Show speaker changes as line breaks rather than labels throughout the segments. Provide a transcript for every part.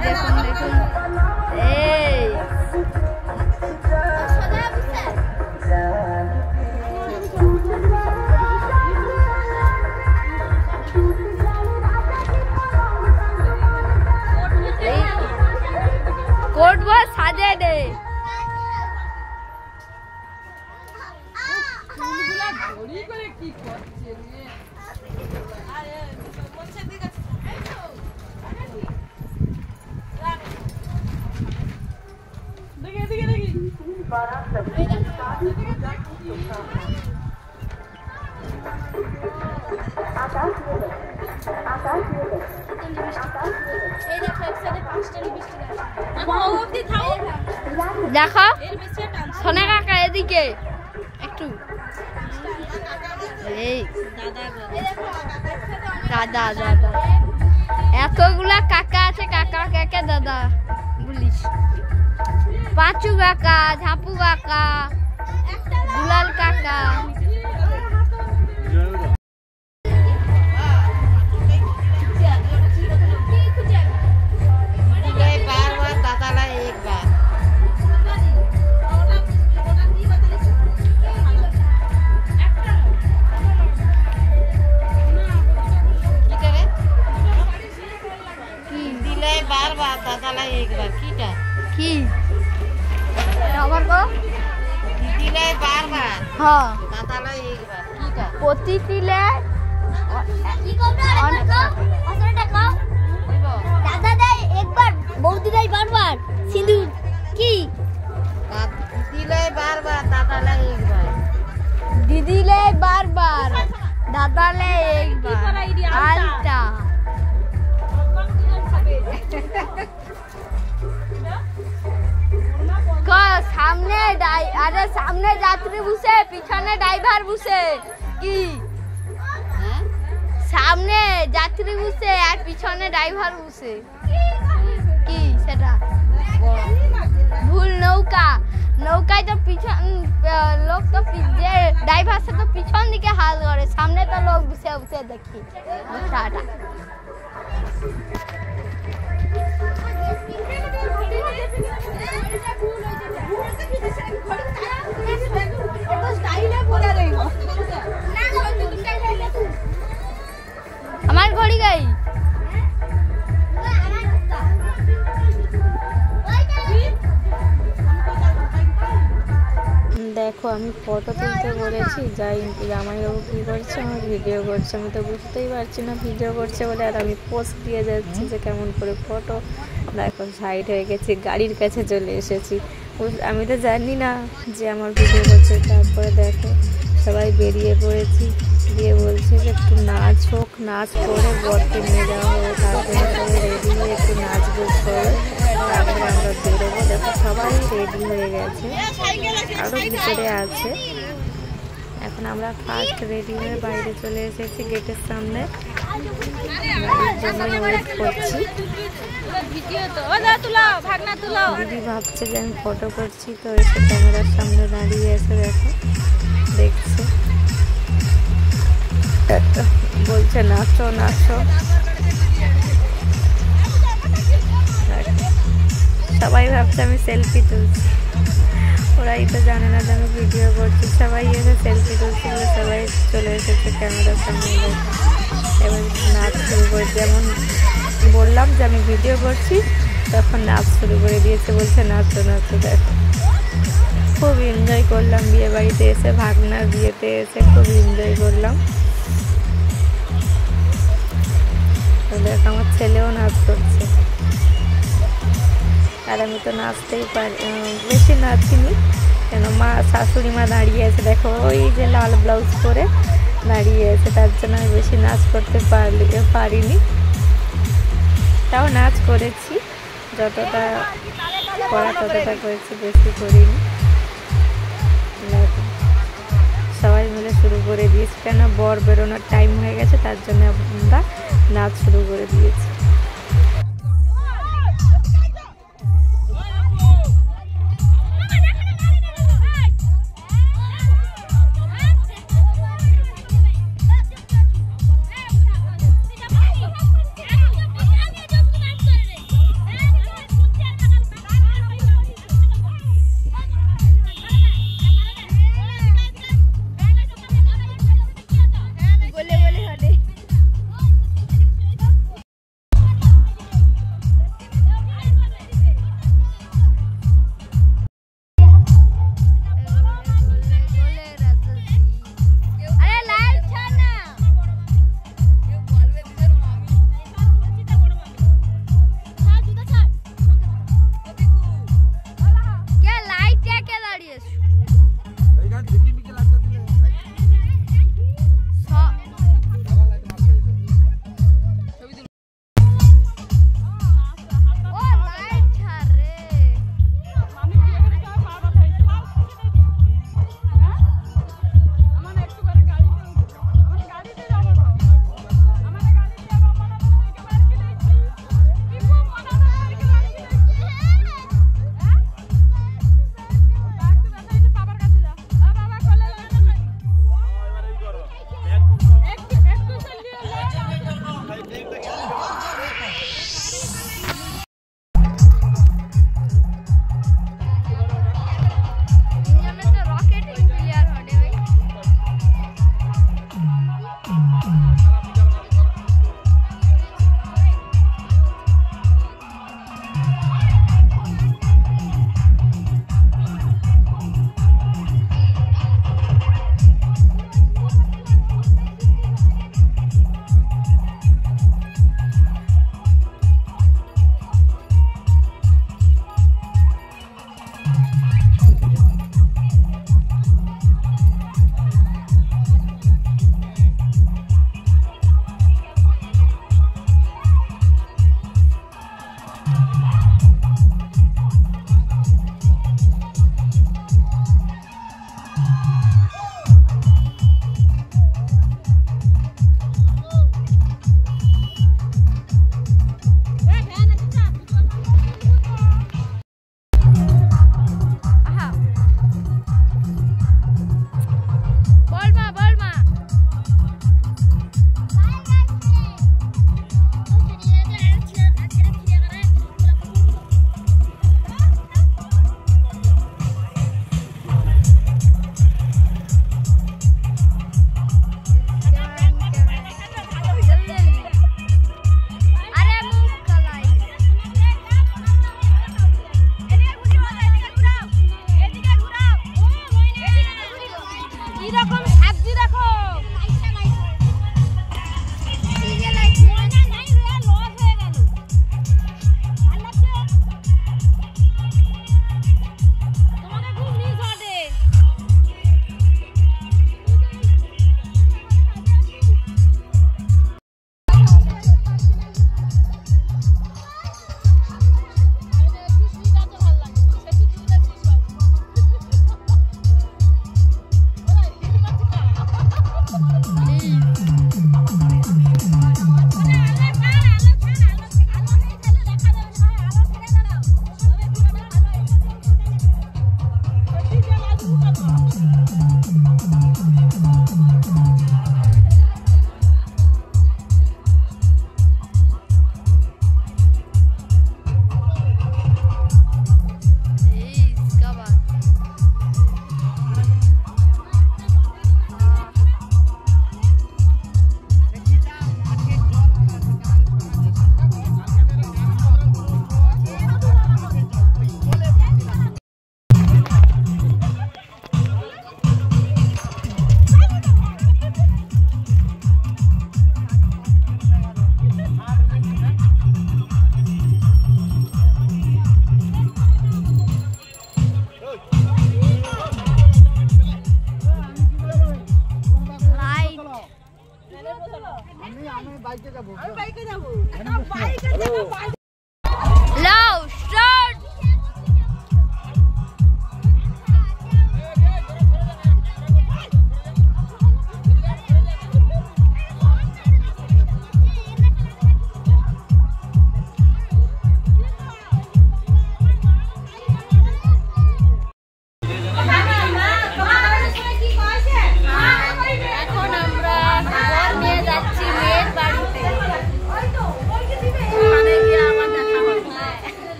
দেখুন দেখুন এই कोट बहुत साजे दे देखो सोने काका एदिके एकटू दादा दादा एतगुला काका आछे काका काका दादा बलिस पाचू काका झापू काका दुलाल काका दीदी ले बार बार दादा ले एक बार आलता सामने अरे सामने यात्री बसे पिछने ड्राइवर बसे की सामने यात्री बसे और पिछने ड्राइवर बसे की सेटा भूल नौका नौका तो पिछन लोग तो ड्राइवर से तो पिछन दिखे हाल करे सामने तो लोग बसे बसे देखी टाटा हमारी घोड़ी गई देखो আমি ফটো তুলতে বলেছি যাই জামাইবাবু কি করছে আমার ভিডিও করছে আমি তো বুঝতেই পারছি না ভিডিও করছে বলে আর আমি পোস্ট দিয়ে যাচ্ছি যে কেমন করে ফটো দেখো সাইড হয়ে গেছি গাড়ির কাছে চলে এসেছি আমি তো জানি না যে আমার ভিডিও করছে তারপরে দেখো সবাই বেরিয়ে পড়েছি দিয়ে বলছে যে একটু নাচ হোক নাচ করে বরকে নিয়ে যাওয়া হবে তারপরে সবাই রেডি হয়ে একটু নাচ বুঝ করে তারপরে আমরা বেরোবো দেখো সবাই রেডি হয়ে গেছে আরও ভিতরে আছে এখন আমরা ফার্স্ট রেডি হয়ে বাইরে চলে এসেছি গেটের সামনে গাড়ির জন্য ওয়েট করছি দিদি ভাবছে যে আমি ফটো করছি তো এসে ক্যামেরার সামনে দাঁড়িয়ে এসে দেখো দেখছে বলছে নাচো নাচো সবাই ভাবছে আমি সেলফি তুলছি ওরাই তো জানে না যে আমি ভিডিও করছি সবাই এসে সেলফি তুলছি বলে সবাই চলে এসেছে ক্যামেরার সামনে এবার নাচ শুরু করে যেমন বললাম যে আমি ভিডিও করছি তখন নাচ শুরু করে দিয়েছে বলছে নাচো নাচো দেখো খুব এনজয় করলাম বিয়ে বাড়িতে এসে ভাগনার বিয়েতে এসে খুব এনজয় করলাম তো দেখ আমার ছেলেও নাচ করছে আর আমি তো নাচতেই পারি বেশি নাচিনি কেন মা শাশুড়ি মা দাঁড়িয়ে আছে দেখো ওই যে লাল ব্লাউজ পরে দাঁড়িয়ে আছে তার জন্য আমি বেশি নাচ করতে পারিনি তাও নাচ করেছি যতটা করা ততটা করেছি বেশি করিনি সবাই মিলে শুরু করে দিয়েছি কেন বর বেরোনোর টাইম হয়ে গেছে তার জন্য আমরা নাচ শুরু করে দিয়েছি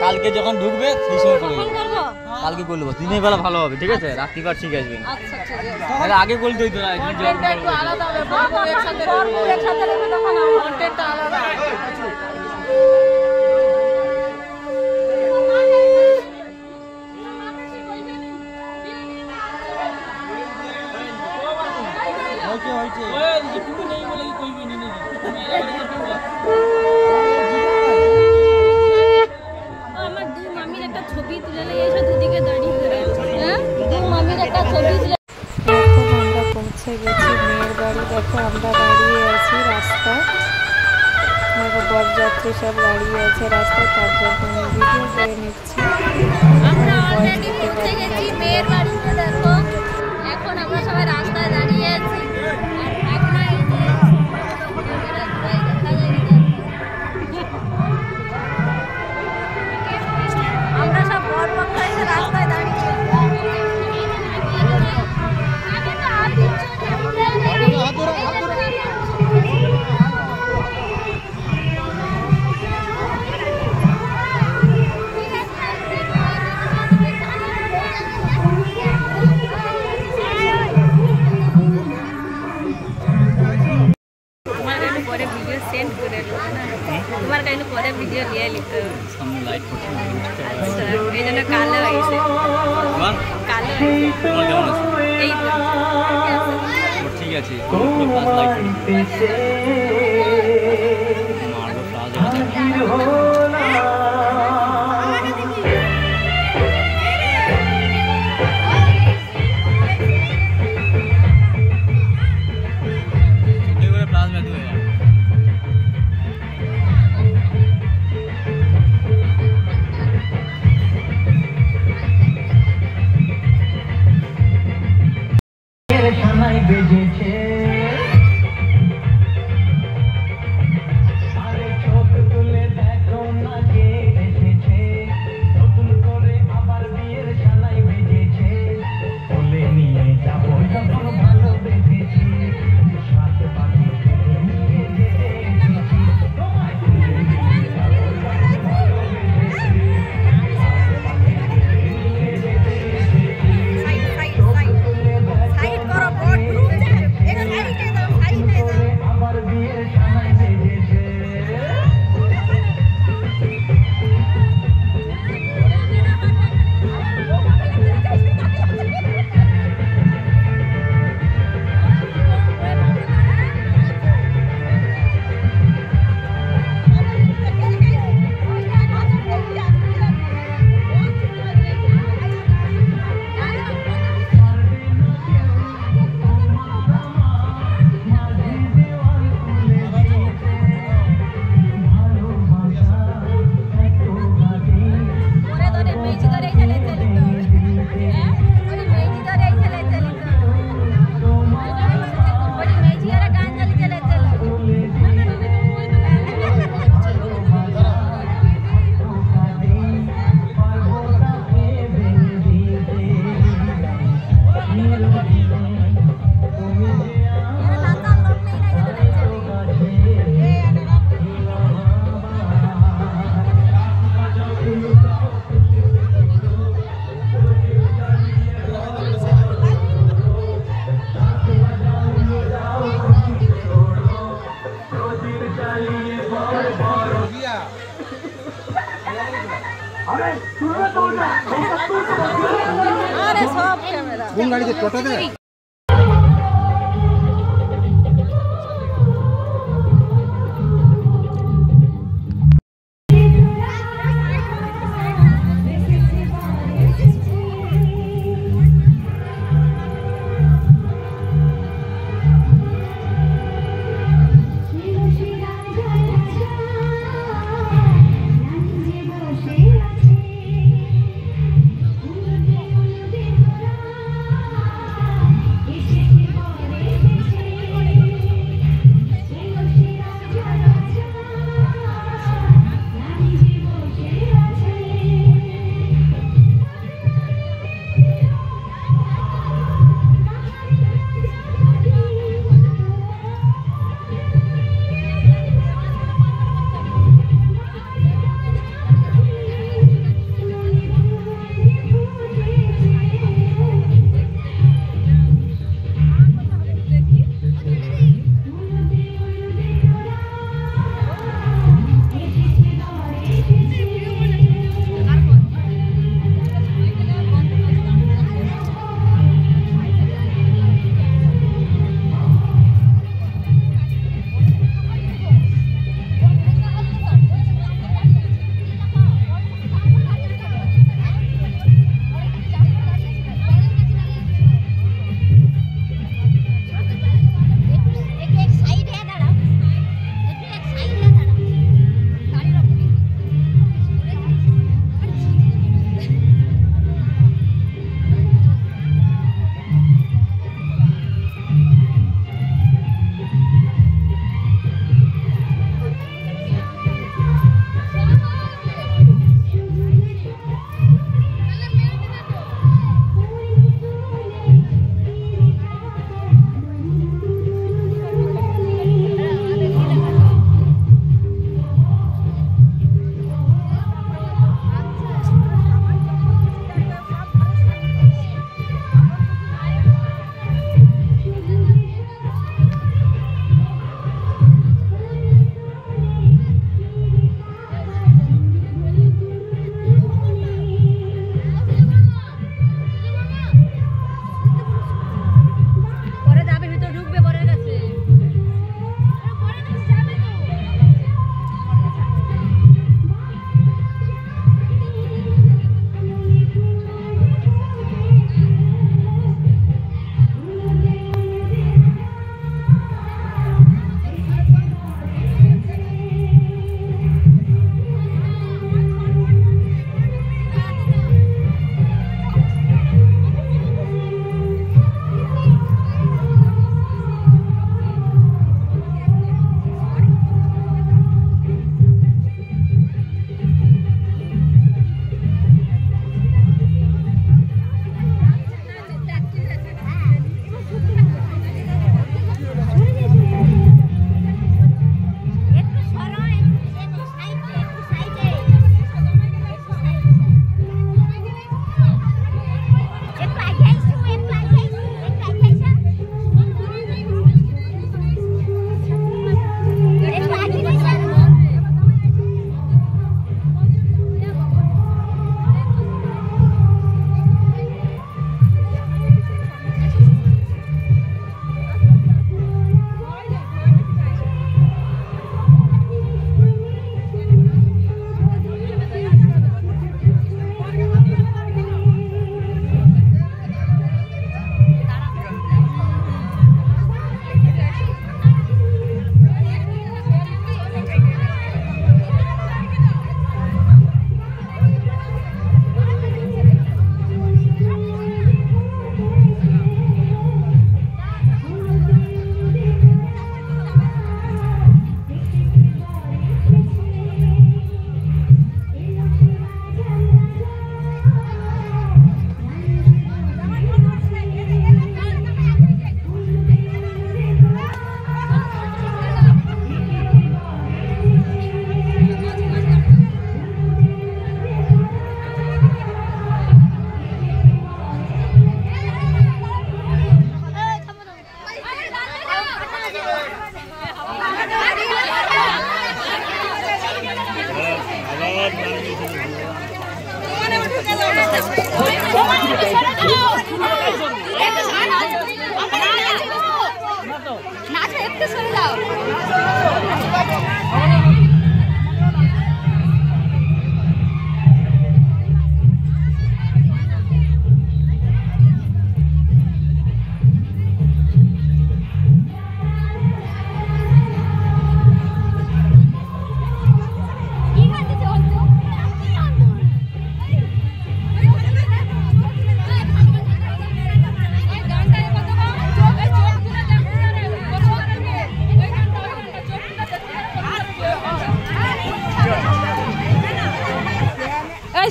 কালকে যখন ঢুকবে সেই সময় করে কালকে করে নেবো, দিনের বেলা ভালো হবে, ঠিক আছে? রাত্রিবার ঠিক আসবে না, আগে বলতে হইতো না।
আমরা পৌঁছে গেছি মেয়ের বাড়ি। দেখো আমরা দাঁড়িয়ে আছি রাস্তায়, বরযাত্রী সব দাঁড়িয়ে আছে রাস্তায়, তার জন্য ভিডিও করে নিচ্ছি।
আমরা অলরেডি পৌঁছে গেছি মেয়ের বাড়িতে। দেখো এখন আমরা সবাই রাস্তায় দাঁড়িয়ে আছি। আমরা সব বর পক্ষ এসে রাস্তায় দাঁড়িয়ে তোমার কাছে পরে ভিডিও নিয়ে নিতে হবে। আচ্ছা এই জন্য কালো হয়েছে, কালো এই
ঠিক আছে।
বেজেছে আরে চোখ তুলে দেখো না কে এসেছে নতুন করে আবার বিয়ের সানাই বেজেছে বলে নিয়ে যাবো যখন ভালো বেজেছি সাত পাখি থেকে নিয়ে যেতে এসেছি তোমায় তুলে নিয়ে যাবো যখন ভালো বেজেছি সাত পাখি থেকে নিয়ে যেতে এসেছি
সাইড করো বড় গ্রুপ যায় এটা সাইডে দাও সাইডে দাও
আবার বিয়ের সানাই বেজেছে
আরে সব ক্যামেরা
কোন গাড়িতে টোটোতে
বসে আছে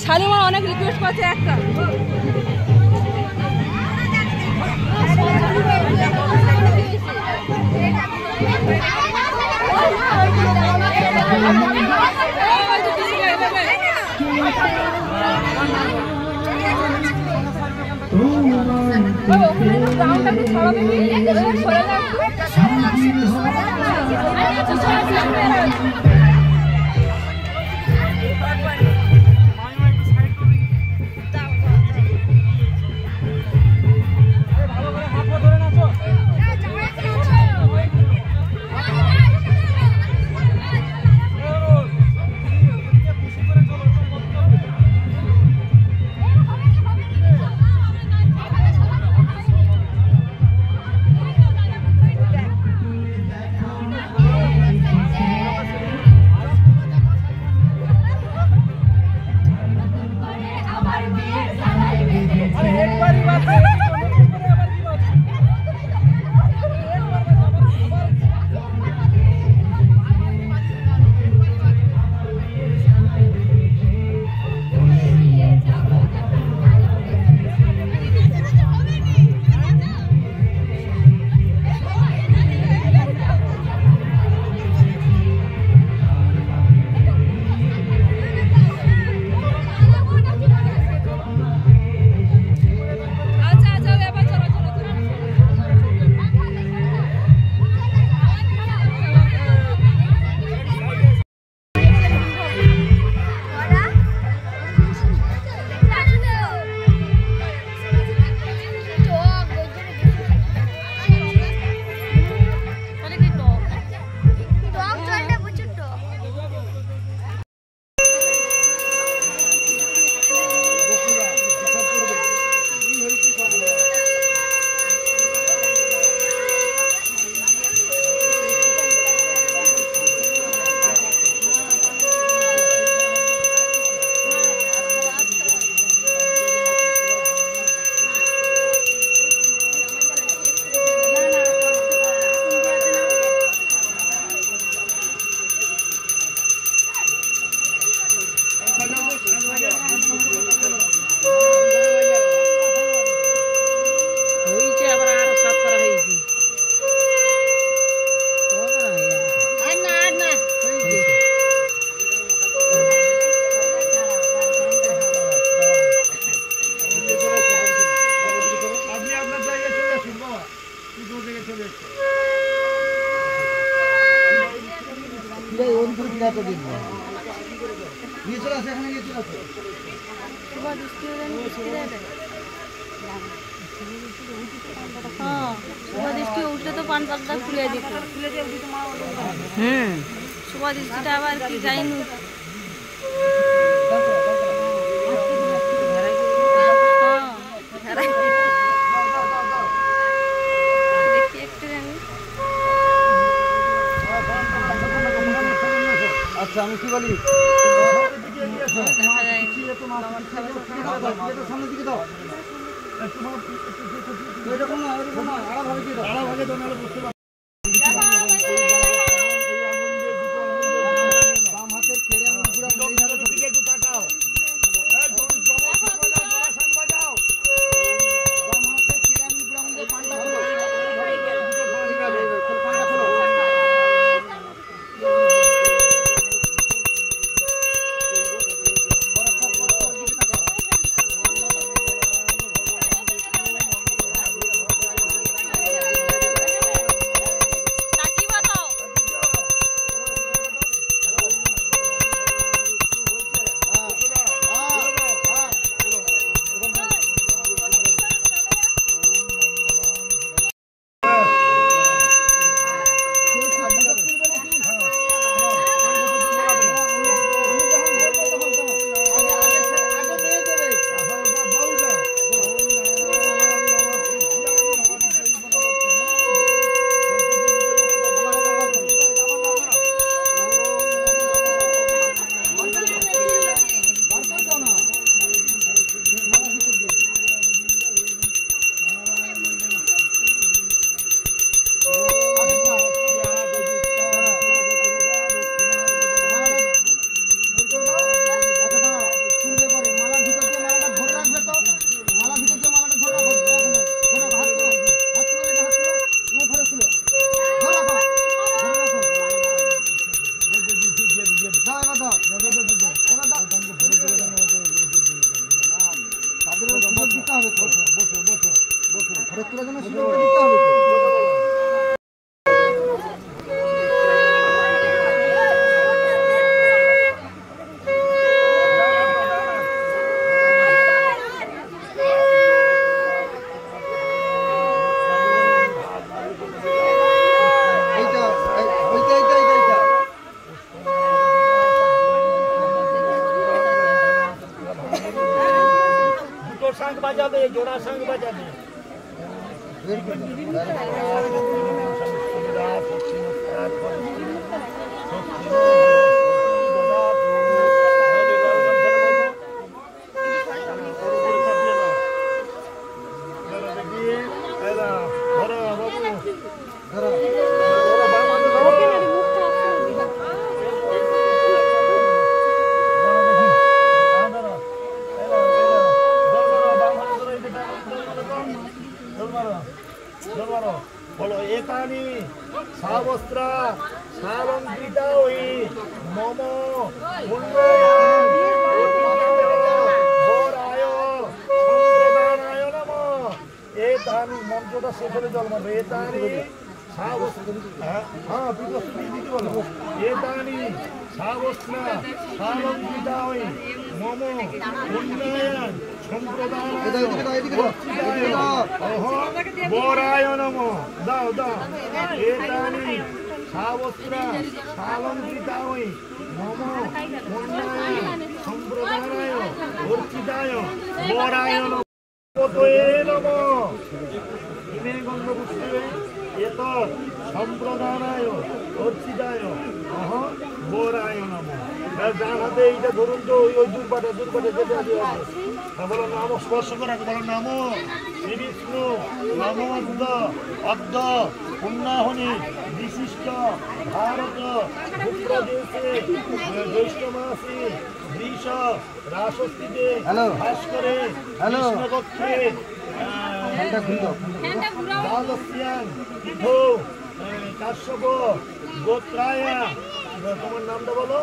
শালিমা অনেক রিকোয়েস্ট করছে একটা উঠলে তো পান পাতা খুলে দিত শুভ দৃষ্টিটা আবার কি যাইনি দেখি একটু
আচ্ছা আমি কি বলি সামনের দিকে দাও এরকম না এরকম না আড়া ভাগে দিয়ে দাও আড়া ভাগে দাও নাহলে বুঝতে পারবে বাম হাতের কেড়ে আঙুল পুরো এই ধারে দিকে একটু তাকাও এই জোর জমা বাজাও জোড়া সাত বাজাও বাম হাতের কেড়ে আঙুল পুরো আঙুল পান্ডা খোলো পান্ডা খোলো शंख बजाबे जोड़ा शंख बजाबे बोलो एतानी सावस्त्रा सालंकृता हुई मम संप्रदानाय नमः एतानी मंत्रটা শেষ হলে জল মারবে एतानी सावस्त्रा हाँ বিদ্যুৎ বলো एतानी सावस्त्रा सालंकृता हुई मम उन्नयन बोराय नमो दाओ दाओ एतानी सावस्त्रा सालंकृता हुई मम उन्नयन संप्रदानाय वर्चिताय बोराय नमो तोये नमो इमे गंधपुष्पे एतत् संप्रदानाय वर्चिताय बोराय नमो জানাতে এইটা ধরুন তো ওই দুর্বাটা যেতে আছে বলো নাম স্পর্শ করা বলো নাম শ্রী বিষ্ণু নম অদ্য পুণ্যাহনি বিশিষ্ট ভারত ভূপ্রদেশে জ্যৈষ্ঠ মাসে বৃষ রাসস্তিতে ভাস্করে কৃষ্ণপক্ষে দ্বাদশ্যাং তিথৌ কাশ্যপ গোত্রায়া তোমার নামটা বলো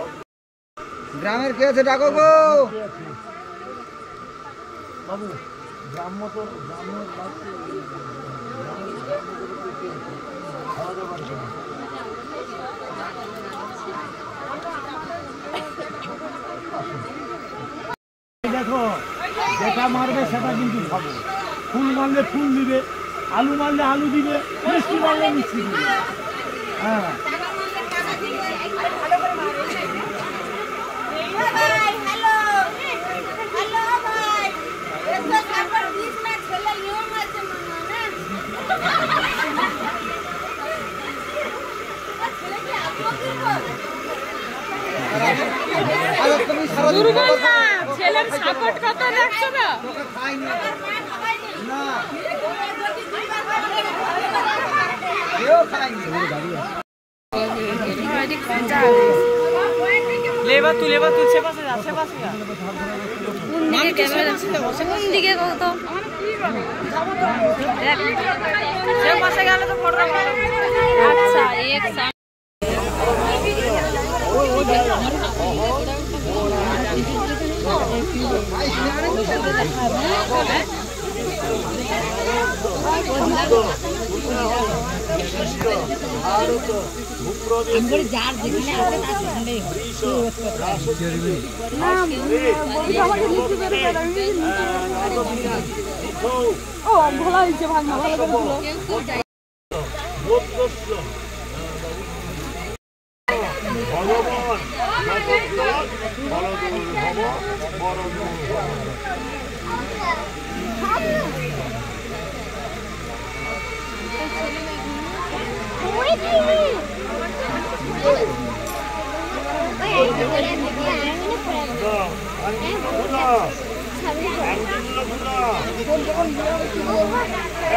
গ্রামের কে আছে ডাকো গো
বাবু গ্রাম্য তো গ্রামের দেখো যেটা মারবে সেটা কিন্তু খাবো ফুল মারলে ফুল দিবে আলু মারলে আলু দিবে মিষ্টি মারলে মিষ্টি দিবে হ্যাঁ
ছেলের সাপোর্ট কত রাখছো না लेवा तू से पासे जा उन दिखे कहो तो से पासे गले तो फोटो अच्छा एक साथ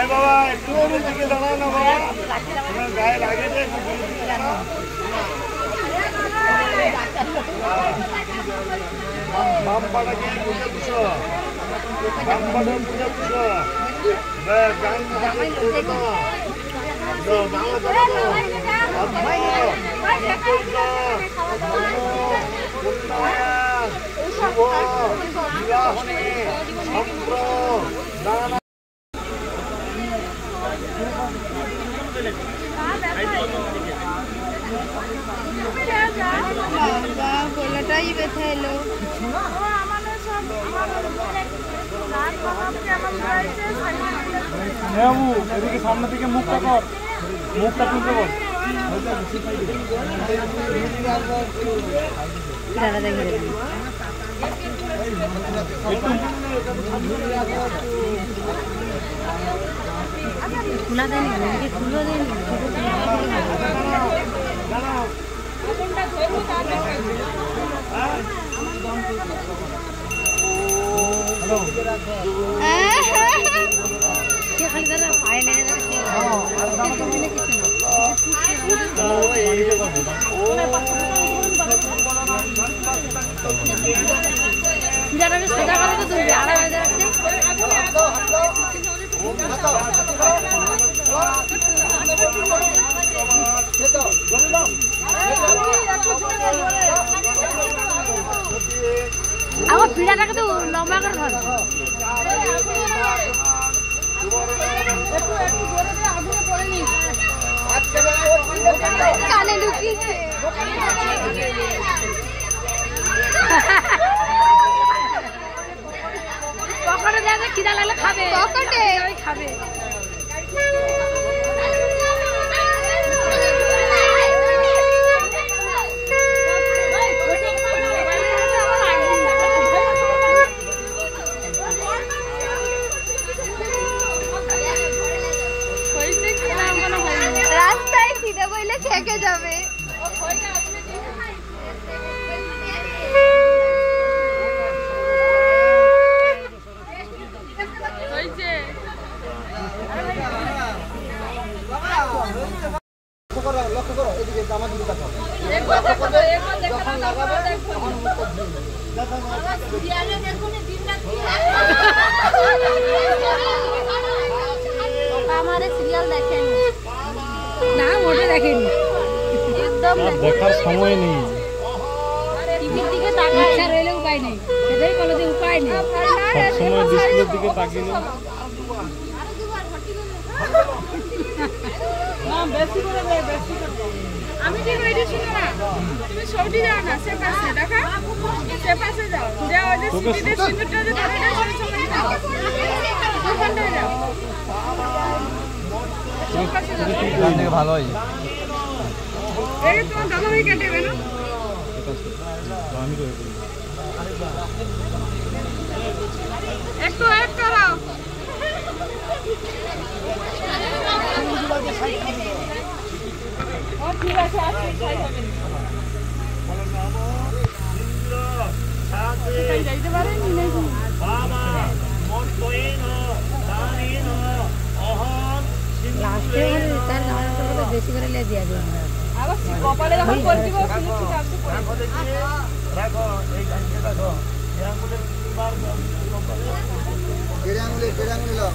बाबा एक दिखे दाड़ा ना बाबा गाय लागे थे बामपाड़ा की पूजा पूछो बामपाड़ा पूजा पूछो मैं गांव में पूछता जो गांव जाना अब বাবু এদিকে সামনে থেকে মুখটা কর, মুখটা তুলতে বল।
খোলা দেয়নি, খুলে দেয়নি। খালি দাদা পায়ে লেগে যাচ্ছে। পূজাটাকে সোজা করে তো তুলবে, আড়াই হয়ে যাচ্ছে। আমার পিড়াটাকে তো লম্বা করে ধরো। কানে লুকিয়েছে। পকেটে দেওয়া খিদা লাগলে খাবে, পকেটে খাবে। রাস্তায় খিদে বইলে খেকে যাবে।
লক্ষ্য করো এদিকে আমার দিকে তাকাও। যখন লাগাবে তখন মুখটা ধুয়ে
আমার সিরিয়াল দেখেনি না, ওটা দেখেনি, একদম
দেখার সময় নেই।
টিভির দিকে তাকায়, ইচ্ছা রইলে উপায় নেই, সেটাই বলো যে উপায় নেই।
সবসময় ডিসপ্লের দিকে তাকিয়ে নেই।
আমি ঠিক ওইটা শুনো না, তুমি সৌটি যাও না, সে পাশে দেখা, সে পাশে যাও, যাও ওই যে সিটিতে সিঁদুরটা যে ধরে না সেই সময় যাও, ওখানটায় যাও।
ভালো হয়
এই তোমার দাদা ভাই কেটেবে না, একটু এক করাও। ঠিক আছে, যাইতে পারেনি নাকি?
লাস্টে তার জামাটা বেশি করে লে দিয়ে দেবো।
আবার কপালে যখন করে দিব সিঁদুর ঠিক আছে
দেখো এই গানটা দেখো, এই আঙ্গুলের তিনবার
কেড়ে আঙুলে লাও।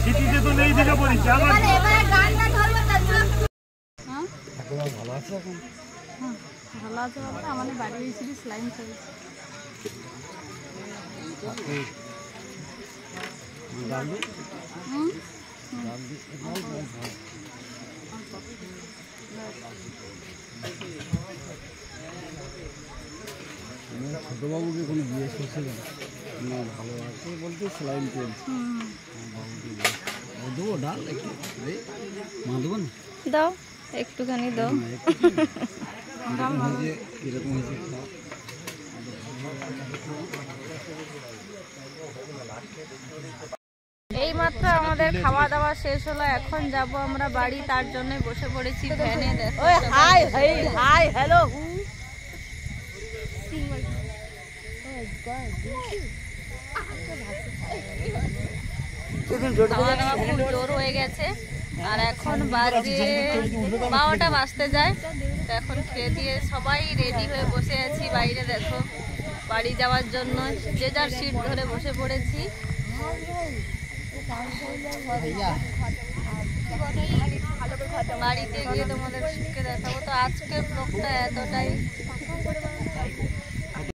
সিটিতে তো নেই দিকে পড়েছি আমার।
ভালো আছে বলতে আমাদের বাড়ি এসেছি স্লাইম চলছে।
ছোটবাবুকে কোনো জিজ্ঞেস করছিলেন না, ভালো আছে বলতে স্লাইন চলছে। দেবো ডাল একটু, মা দেবো না,
দাও একটুখানি দাও।
এরকম হয়েছে।
এই মাত্র আমাদের খাওয়া দাওয়া শেষ হলো, এখন যাব আমরা বাড়ি, তার জন্য বসে পড়েছি ভ্যানে। দেখো হাই হাই হাই হ্যালো খাওয়া দাওয়া খুব জোর হয়ে গেছে, আর এখন বাজে 12টা বাজতে যায়। তো এখন খেয়ে দিয়ে সবাই রেডি হয়ে বসে আছি বাইরে। দেখো বাড়ি যাওয়ার জন্য যে যার সিট ধরে বসে পড়েছি। বাড়িতে গিয়ে তোমাদের সুখে দেখাবো। তো আজকের ব্লগটা এতটাই,